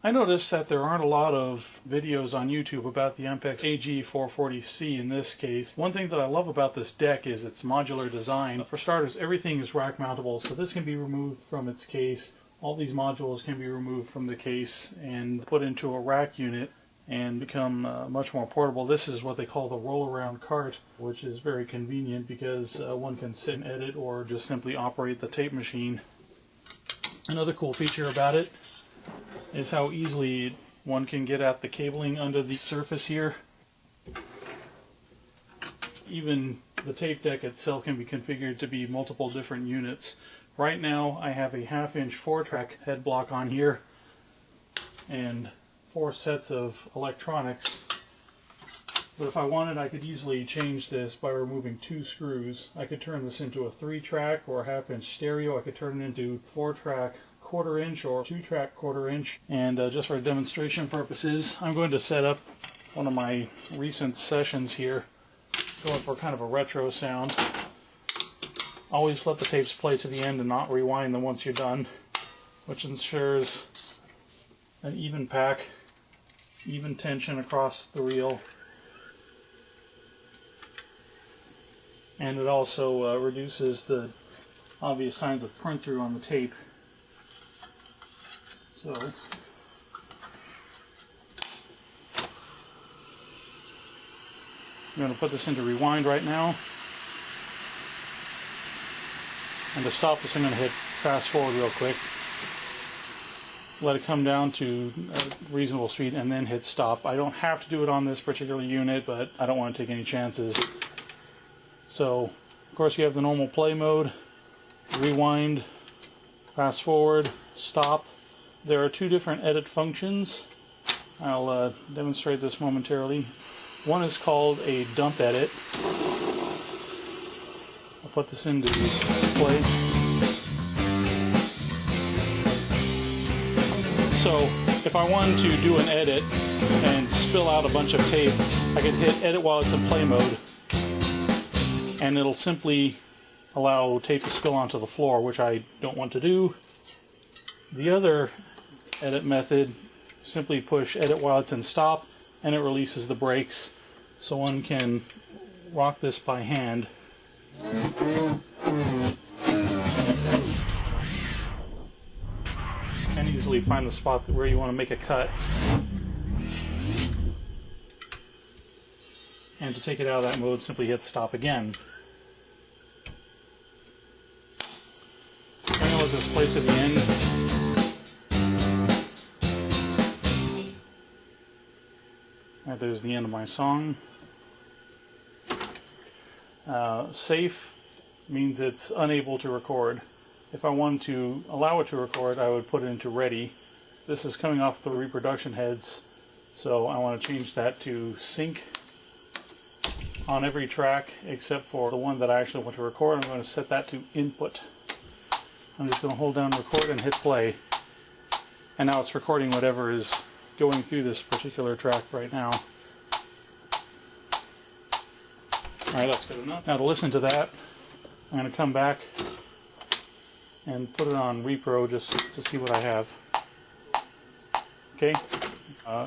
I noticed that there aren't a lot of videos on YouTube about the Ampex AG-440C in this case. One thing that I love about this deck is its modular design. For starters, everything is rack mountable, so this can be removed from its case. All these modules can be removed from the case and put into a rack unit and become much more portable. This is what they call the roll-around cart, which is very convenient because one can sit and edit or just simply operate the tape machine. Another cool feature about it is how easily one can get at the cabling under the surface here. Even the tape deck itself can be configured to be multiple different units. Right now I have a 1/2-inch 4-track head block on here and 4 sets of electronics, but if I wanted I could easily change this by removing 2 screws. I could turn this into a 3-track or a 1/2-inch stereo. I could turn it into 4-track 1/4-inch or 2-track 1/4-inch, and just for demonstration purposes I'm going to set up one of my recent sessions here, going for kind of a retro sound. Always let the tapes play to the end and not rewind them once you're done, which ensures an even pack, even tension across the reel, and it also reduces the obvious signs of print through on the tape. So I'm going to put this into rewind right now, and to stop this I'm going to hit fast forward real quick, let it come down to a reasonable speed, and then hit stop. I don't have to do it on this particular unit, but I don't want to take any chances. So of course you have the normal play mode, rewind, fast forward, stop. There are 2 different edit functions. I'll demonstrate this momentarily. One is called a dump edit. I'll put this into place. So if I wanted to do an edit and spill out a bunch of tape, I could hit edit while it's in play mode, and it'll simply allow tape to spill onto the floor, which I don't want to do. The other edit method, simply push edit while it's in stop, and it releases the brakes, so one can rock this by hand. And easily find the spot where you want to make a cut. And to take it out of that mode, simply hit stop again. I'm going to let this play to the end. Right, there's the end of my song. Safe means it's unable to record. If I wanted to allow it to record, I would put it into ready. This is coming off the reproduction heads, so I want to change that to sync on every track except for the one that I actually want to record. I'm going to set that to input. I'm just going to hold down record and hit play, and now it's recording whatever is going through this particular track right now. Alright, that's good enough. Now to listen to that, I'm going to come back and put it on repro just to see what I have. Okay,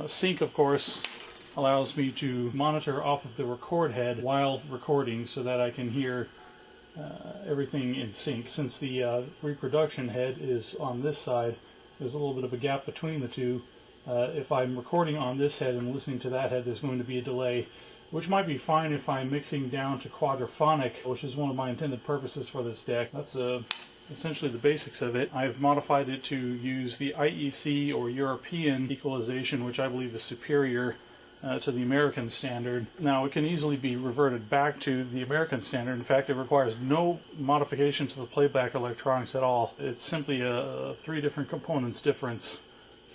sync of course allows me to monitor off of the record head while recording so that I can hear everything in sync. Since the reproduction head is on this side, there's a little bit of a gap between the two. If I'm recording on this head and listening to that head, there's going to be a delay, which might be fine if I'm mixing down to quadraphonic, which is one of my intended purposes for this deck. That's essentially the basics of it. I've modified it to use the IEC or European equalization, which I believe is superior to the American standard. Now it can easily be reverted back to the American standard. In fact, it requires no modification to the playback electronics at all. It's simply a 3 different components difference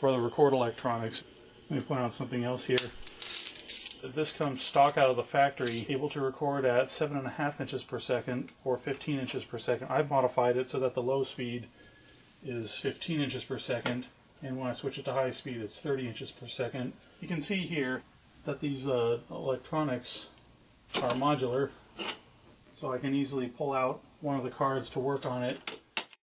for the record electronics. Let me point out something else here. This comes stock out of the factory, able to record at 7.5 inches per second or 15 inches per second. I've modified it so that the low speed is 15 inches per second, and when I switch it to high speed it's 30 inches per second. You can see here that these electronics are modular, so I can easily pull out one of the cards to work on it